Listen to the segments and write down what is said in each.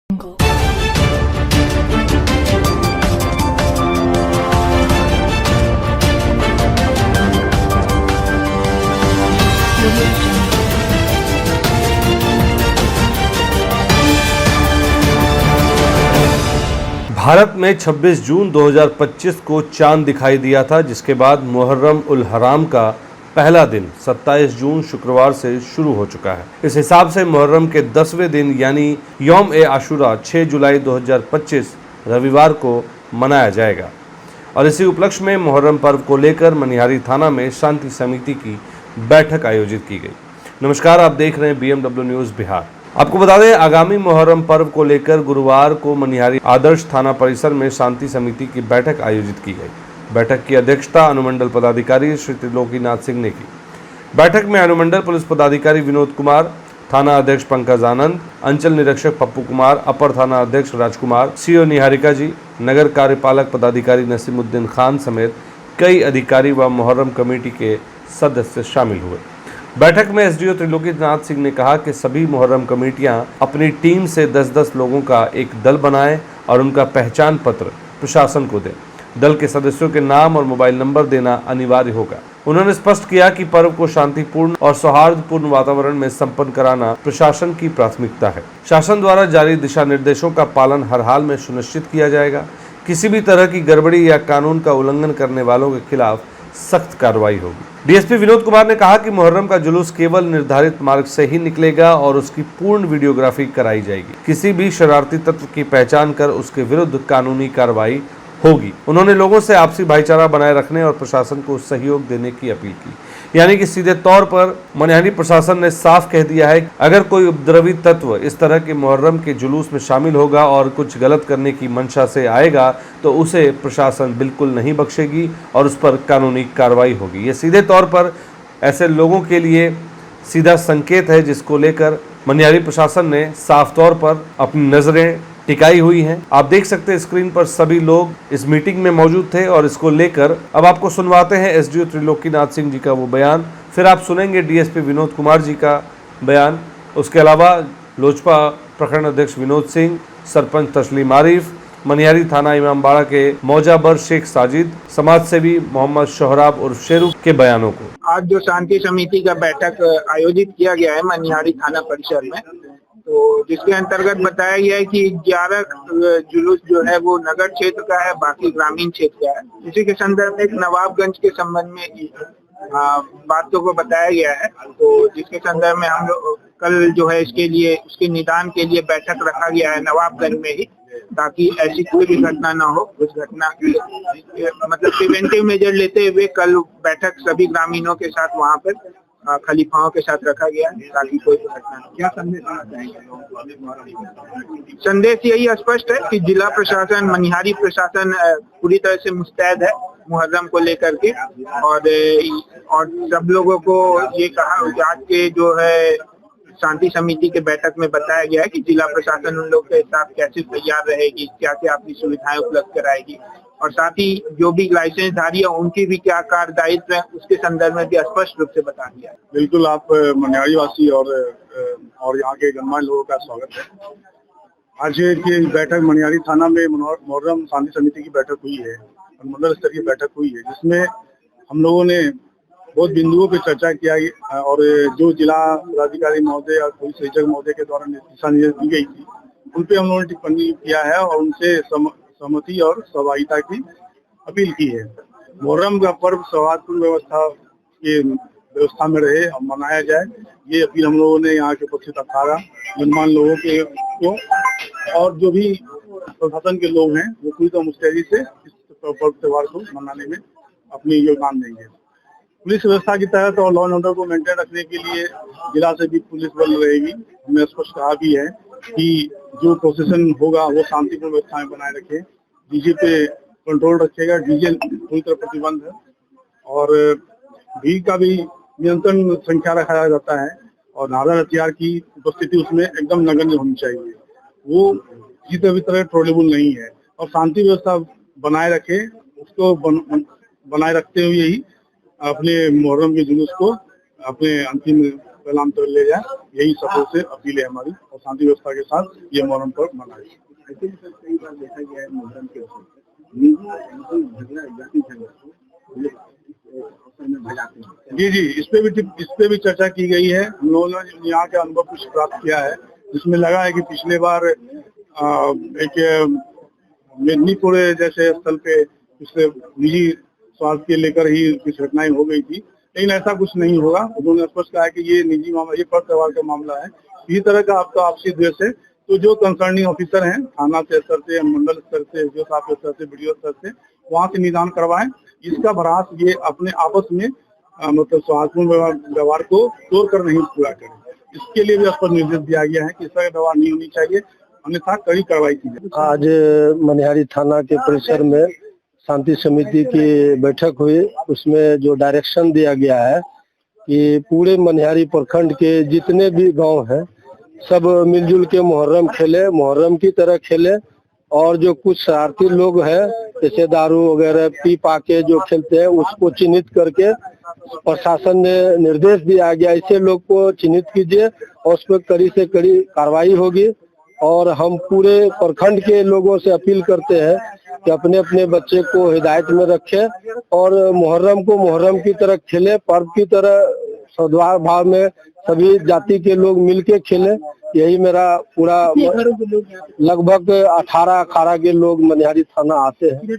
भारत में 26 जून 2025 को चांद दिखाई दिया था, जिसके बाद मुहर्रम उल हराम का पहला दिन 27 जून शुक्रवार से शुरू हो चुका है। इस हिसाब से मुहर्रम के 10वें दिन यानी यौम ए आशुरा 6 जुलाई 2025 रविवार को मनाया जाएगा। और इसी उपलक्ष्य में मुहर्रम पर्व को लेकर मनिहारी थाना में शांति समिति की बैठक आयोजित की गई। नमस्कार, आप देख रहे हैं BMW न्यूज़ बिहार। आपको बता दें, आगामी मुहर्रम पर्व को लेकर गुरुवार को मनिहारी आदर्श थाना परिसर में शांति समिति की बैठक आयोजित की गई। बैठक की अध्यक्षता अनुमंडल पदाधिकारी श्री त्रिलोकीनाथ सिंह ने की। बैठक में अनुमंडल पुलिस पदाधिकारी विनोद कुमार, थाना अध्यक्ष पंकज आनंद, अंचल निरीक्षक पप्पू कुमार, अपर थाना अध्यक्ष राजकुमार, CO निहारिका जी, नगर कार्यपालक पदाधिकारी नसीमुद्दीन खान समेत कई अधिकारी व मुहर्रम कमेटी के सदस्य शामिल हुए। बैठक में SDO त्रिलोकीनाथ सिंह ने कहा कि सभी मुहर्रम कमेटियां अपनी टीम से 10-10 लोगों का एक दल बनाएं और उनका पहचान पत्र प्रशासन को दें। दल के सदस्यों के नाम और मोबाइल नंबर देना अनिवार्य होगा। उन्होंने स्पष्ट किया कि पर्व को शांतिपूर्ण और सौहार्दपूर्ण वातावरण में संपन्न कराना प्रशासन की प्राथमिकता है। शासन द्वारा जारी दिशा निर्देशों का पालन हर हाल में सुनिश्चित किया जाएगा। किसी भी तरह की गड़बड़ी या कानून का उल्लंघन करने वालों के खिलाफ सख्त कार्रवाई होगी। DSP विनोद कुमार ने कहा कि मुहर्रम का जुलूस केवल निर्धारित मार्ग से ही निकलेगा और उसकी पूर्ण वीडियोग्राफी कराई जाएगी। किसी भी शरारती तत्व की पहचान कर उसके विरुद्ध कानूनी कार्रवाई होगी। उन्होंने लोगों से आपसी भाईचारा बनाए रखने और प्रशासन को सहयोग देने की अपील की। यानी कि सीधे तौर पर मनिहारी प्रशासन ने साफ कह दिया है कि अगर कोई उपद्रवी तत्व इस तरह के मुहर्रम के जुलूस में शामिल होगा और कुछ गलत करने की मंशा से आएगा तो उसे प्रशासन बिल्कुल नहीं बख्शेगी और उस पर कानूनी कार्रवाई होगी। ये सीधे तौर पर ऐसे लोगों के लिए सीधा संकेत है, जिसको लेकर मनिहारी प्रशासन ने साफ तौर पर अपनी नजरें टिकाई हुई हैं। आप देख सकते हैं स्क्रीन पर सभी लोग इस मीटिंग में मौजूद थे और इसको लेकर अब आपको सुनवाते हैं SDO त्रिलोकीनाथ सिंह जी का वो बयान, फिर आप सुनेंगे DSP विनोद कुमार जी का बयान। उसके अलावा लोजपा प्रखंड अध्यक्ष विनोद सिंह, सरपंच तस्लीम आरिफ, मनिहारी थाना इमामबाड़ा के मौजाबर शेख साजिद, समाज सेवी मोहम्मद शोहराब उर्फ शेरू के बयानों को। आज जो शांति समिति का बैठक आयोजित किया गया है मनिहारी थाना परिसर में, तो जिसके अंतर्गत बताया गया है कि 11 जुलूस जो है वो नगर क्षेत्र का है, बाकी ग्रामीण क्षेत्र का है। इसी के संदर्भ में एक नवाबगंज के संबंध में बातों को बताया गया है, तो जिसके संदर्भ में हम लोग कल जो है इसके लिए उसके निदान के लिए बैठक रखा गया है नवाबगंज में ही, ताकि ऐसी कोई भी घटना ना हो। उस घटना की मतलब प्रिवेंटिव मेजर लेते हुए कल बैठक सभी ग्रामीणों के साथ वहाँ पर खलीफाओं के साथ रखा गया है, ताकि कोई घटना नहीं। क्या संदेश देना चाहेंगे लोगों को? संदेश यही स्पष्ट है कि जिला प्रशासन, मनिहारी प्रशासन पूरी तरह से मुस्तैद है मुहर्रम को लेकर के, और सब लोगों को ये कहा आज के जो है शांति समिति के बैठक में बताया गया है कि जिला प्रशासन उन लोग के साथ कैसे तैयार रहेगी, क्या क्या अपनी सुविधाएं उपलब्ध कराएगी, और साथ ही जो भी लाइसेंस धारी है उनकी भी क्या कार्य दायित्व है उसके संदर्भ में भी स्पष्ट रूप से बता दिया है। बिल्कुल, आप मनिहारी वासी और यहाँ के गणमान्य लोगों का स्वागत है। आज की बैठक मनिहारी थाना में मुहर्रम शांति समिति की बैठक हुई है, मंडल स्तर की बैठक हुई है, जिसमें हम लोगों ने बहुत बिंदुओं पर चर्चा किया और जो जिला पदाधिकारी महोदय और पुलिस अधीक्षक महोदय के द्वारा दिशा निर्देश दी गई थी उन पे हम लोगों ने टिप्पणी किया है और उनसे सहमति और सहभागिता की अपील की है। मुहर्रम का पर्व सौहार्दपूर्ण व्यवस्था में रहे और मनाया जाए, ये अपील हम लोगों ने यहाँ के उपस्थित 18 गणमान्य लोगों को और जो भी प्रशासन के लोग हैं वो पूरी तरह मुस्तैदी से इस पर्व त्योहार को मनाने में अपनी योगदान देंगे। पुलिस व्यवस्था की तहत और लॉ एंड ऑर्डर को मेंटेन रखने के लिए जिला से भी पुलिस बल रहेगी। हमने स्पष्ट कहा भी है कि जो प्रोसेशन होगा वो शांतिपूर्ण व्यवस्था में बनाए रखे, डीजे पे कंट्रोल रखेगा, डीजे पूरी तरह प्रतिबंध है और भीड़ का भी नियंत्रण संख्या रखा जाता है और नारा हथियार की उपस्थिति उसमें एकदम नगण्य होनी चाहिए। वो किसी भी तरह ट्रोलेबल नहीं है और शांति व्यवस्था बनाए रखे, उसको बनाए रखते हुए ही अपने मुहर्रम के जुलूस को अपने अंतिम फैलान कर ले जाए, यही सबों से अपील है हमारी। और शांति व्यवस्था के साथ ये मुहर्रम पर्व मनाए। ऐसे भी सर कई बार देखा गया है मुहर्रम के अवसर पर झगड़ा जाति अवसर में भजाते हैं। जी, इस पे भी चर्चा की गई है। हम लोगों ने यहाँ का अनुभव कुछ प्राप्त किया है, जिसमें लगा है कि पिछले बार एक मेदिनीपुर जैसे स्थल पे पिछले निजी स्वार्थ के लेकर ही कुछ घटनाएं हो गई थी, लेकिन ऐसा कुछ नहीं होगा। उन्होंने स्पष्ट कहा कि ये निजी मामला, ये पर्व त्योहार का मामला है। इसी तरह का आपका आपसी द्वेष है तो जो कंसर्निंग ऑफिसर हैं, थाना के स्तर से, मंडल स्तर से, जो साहब स्तर से, वीडियो स्तर से, वहाँ से निदान करवाएं। इसका भरास ये अपने आपस में मतलब सौहार्दपूर्ण व्यवहार को तोड़ कर नहीं पूरा करें। इसके लिए भी स्पष्ट निर्देश दिया गया है कि इस तरह का व्यवहार नहीं होनी चाहिए, अन्यथा कड़ी कार्रवाई की जाए। आज मनिहारी थाना के परिसर में शांति समिति की बैठक हुई। उसमें जो डायरेक्शन दिया गया है कि पूरे मनिहारी प्रखंड के जितने भी गांव हैं सब मिलजुल के मुहर्रम खेले, मुहर्रम की तरह खेले। और जो कुछ शरारती लोग हैं जैसे दारू वगैरह पी पा के जो खेलते हैं उसको चिन्हित करके प्रशासन ने निर्देश दिया गया, ऐसे लोग को चिन्हित कीजिए और उस पर कड़ी से कड़ी कार्रवाई होगी। और हम पूरे प्रखंड के लोगों से अपील करते हैं कि अपने अपने बच्चे को हिदायत में रखें और मुहर्रम को मुहर्रम की तरह खेले, पर्व की तरह सद्भाव भाव में सभी जाति के लोग मिलके खेलें। यही मेरा पूरा लगभग 18 अखाड़ा के लोग मनिहारी थाना आते हैं।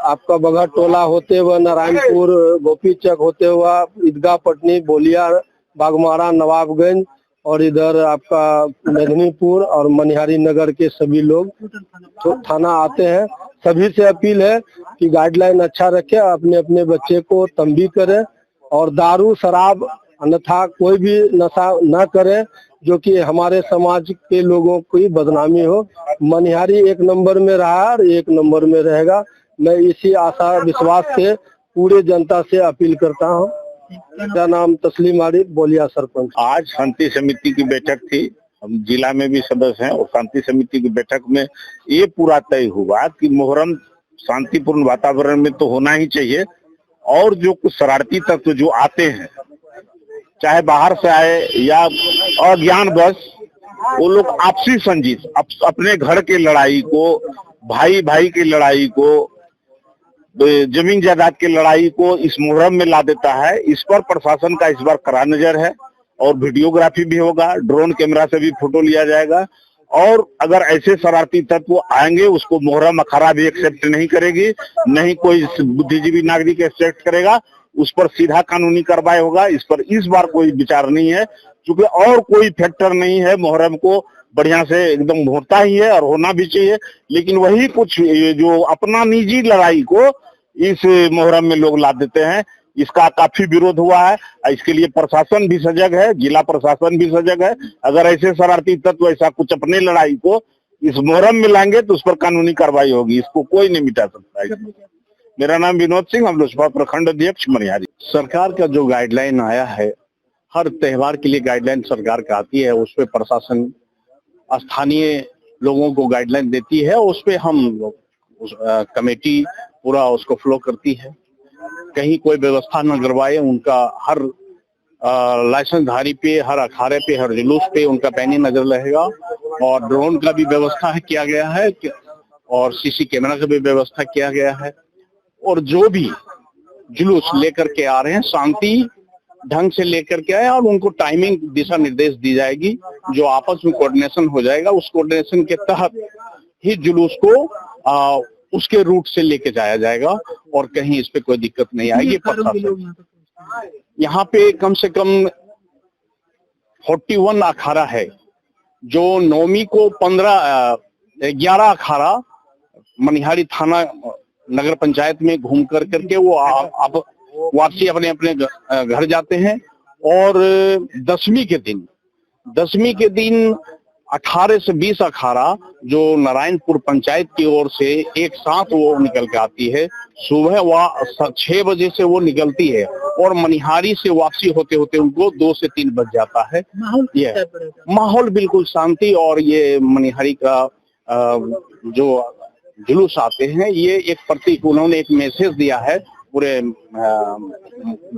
आपका बगहा टोला होते हुए नारायणपुर, गोपीचक होते हुआ ईदगाह पटनी, बोलिया, बागमारा, नवाबगंज और इधर आपका मेदिनीपुर और मनिहारी नगर के सभी लोग तो थाना आते हैं। सभी से अपील है कि गाइडलाइन अच्छा रखें, अपने अपने बच्चे को तंबी करें और दारू शराब अन्यथा कोई भी नशा न करें जो कि हमारे समाज के लोगों की बदनामी हो। मनिहारी एक नंबर में रहा और एक नंबर में रहेगा। मैं इसी आशा विश्वास से पूरे जनता से अपील करता हूँ। मेरा नाम तस्लीम आरिफ, बोलिया सरपंच। आज शांति समिति की बैठक थी, हम जिला में भी सदस्य हैं और शांति समिति की बैठक में ये पूरा तय हुआ कि मुहर्रम शांतिपूर्ण वातावरण में तो होना ही चाहिए। और जो कुछ शरारती तत्व जो आते हैं, चाहे बाहर से आए या अज्ञानवश, वो लोग आपसी संजीत अपने घर के लड़ाई को, भाई भाई की लड़ाई को, जमीन जायदाद की लड़ाई को इस मुहर्रम में ला देता है। इस पर प्रशासन का इस बार कड़ा नजर है और वीडियोग्राफी भी होगा, ड्रोन कैमरा से भी फोटो लिया जाएगा। और अगर ऐसे शरारती तत्व आएंगे उसको मुहर्रम अखाड़ा भी एक्सेप्ट नहीं करेगी, नहीं कोई बुद्धिजीवी नागरिक एक्सेप्ट करेगा, उस पर सीधा कानूनी कार्रवाई होगा। इस पर इस बार कोई विचार नहीं है, क्योंकि और कोई फैक्टर नहीं है। मुहर्रम को बढ़िया से एकदम होता ही है और होना भी चाहिए, लेकिन वही कुछ जो अपना निजी लड़ाई को इस मुहर्रम में लोग ला देते हैं, इसका काफी विरोध हुआ है। इसके लिए प्रशासन भी सजग है, जिला प्रशासन भी सजग है। अगर ऐसे शरारती तत्व ऐसा कुछ अपने लड़ाई को इस मुहर्रम में लाएंगे तो उस पर कानूनी कार्रवाई होगी, इसको कोई नहीं मिटा सकता है। मेरा नाम विनोद सिंह, हम लोजपा प्रखंड अध्यक्ष मनिहारी। सरकार का जो गाइडलाइन आया है, हर त्योहार के लिए गाइडलाइन सरकार का आती है, उस पे प्रशासन स्थानीय लोगों को गाइडलाइन देती है, उस पे हम कमेटी पूरा उसको फ्लो करती है। कहीं कोई व्यवस्था न करवाए, उनका हर लाइसेंस धारी पे, हर अखाड़े पे, हर जुलूस पे उनका पैनी नजर रहेगा। और ड्रोन का भी व्यवस्था किया गया है और सीसी कैमरा का भी व्यवस्था किया गया है। और जो भी जुलूस लेकर के आ रहे हैं शांति ढंग से लेकर के आए और उनको टाइमिंग दिशा निर्देश दी जाएगी, जो आपस में कोऑर्डिनेशन हो जाएगा। उस कोऑर्डिनेशन के तहत ही जुलूस को उसके रूट से लेके जाया जाएगा और कहीं इस पे कोई दिक्कत नहीं आएगी। यहाँ पे कम से कम 41 अखाड़ा है, जो नौवीं को 11 अखाड़ा मनिहारी थाना नगर पंचायत में घूम करके वो अब वापसी अपने अपने घर जाते हैं। और दसवीं के दिन 18 से 20 अखाड़ा जो नारायणपुर पंचायत की ओर से एक साथ वो निकल के आती है। सुबह वह 6 बजे से वो निकलती है और मनिहारी से वापसी होते होते उनको 2 से 3 बज जाता है। ये माहौल बिल्कुल शांति। और ये मनिहारी का जो जुलूस आते हैं, ये एक प्रतीक, उन्होंने एक मैसेज दिया है पूरे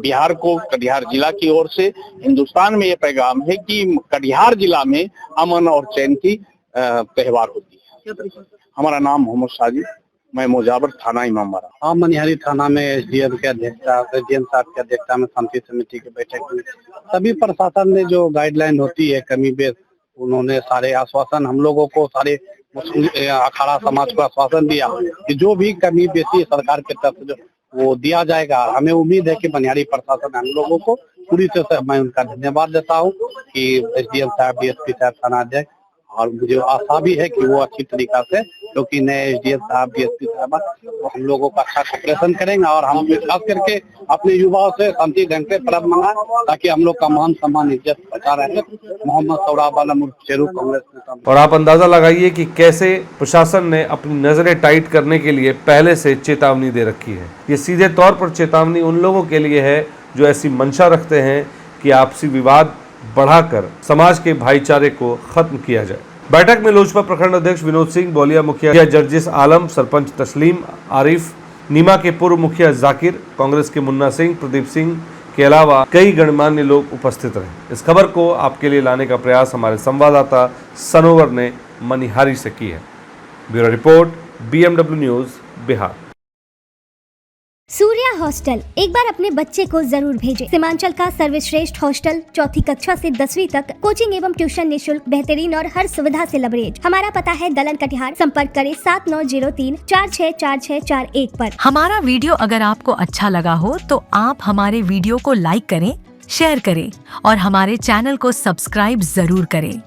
बिहार को, कटिहार जिला की ओर से हिंदुस्तान में ये पैगाम है कि कटिहार जिला में अमन और चैन की त्योहार होती है। हमारा नाम मोहम्मद साजिद, मैं मुजावर थाना इमामबाड़ा। हाँ, मनिहारी थाना में एसडीएम साहब की अध्यक्षता में शांति समिति की बैठक में सभी प्रशासन ने जो गाइडलाइन होती है कमी बेश, उन्होंने सारे आश्वासन हम लोगों को, सारे अखाड़ा समाज को आश्वासन दिया कि जो भी कमी बेशी सरकार की तरफ से वो दिया जाएगा। हमें उम्मीद है कि मनिहारी प्रशासन हम लोगों को पूरी तरह से, मैं उनका धन्यवाद देता हूँ कि एसडीएम साहब, डीएसपी साहब, थाना अध्यक्ष, और मुझे आशा भी है कि वो अच्छी तरीका से, क्योंकि नए एसडीएम साहब, डीएसपी साहब वो हम लोगों का अच्छा ऑपरेशन करेंगे और हम खास करके अपने युवाओं से शांति ढंग से पर्व मनाएं ताकि हम लोग का मान सम्मान इज्जत बचा रहे। मोहम्मद सौराब आलम उर्फ शेरू, कांग्रेस नेता। और आप अंदाजा लगाइए कि कैसे प्रशासन ने अपनी नजरें टाइट करने के लिए पहले से चेतावनी दे रखी है। ये सीधे तौर पर चेतावनी उन लोगों के लिए है जो ऐसी मंशा रखते हैं कि आपसी विवाद बढ़ाकर समाज के भाईचारे को खत्म किया जाए। बैठक में लोजपा प्रखंड अध्यक्ष विनोद सिंह, बौलिया मुखिया जर्जिस आलम, सरपंच तस्लीम आरिफ, नीमा के पूर्व मुखिया जाकिर, कांग्रेस के मुन्ना सिंह, प्रदीप सिंह के अलावा कई गणमान्य लोग उपस्थित रहे। इस खबर को आपके लिए लाने का प्रयास हमारे संवाददाता सनोवर ने मनिहारी से की है। Bureau report, BMW news, Bihar. Surya hostel, एक बार अपने बच्चे को जरूर भेजें। सीमांचल का सर्वश्रेष्ठ हॉस्टल, 4ठी कक्षा से 10वीं तक, कोचिंग एवं ट्यूशन निःशुल्क, बेहतरीन और हर सुविधा से लबरेज। हमारा पता है दलन कटिहार। संपर्क करें 7903-464641 पर। हमारा वीडियो अगर आपको अच्छा लगा हो तो आप हमारे वीडियो को लाइक करें, शेयर करें और हमारे चैनल को सब्सक्राइब जरूर करें।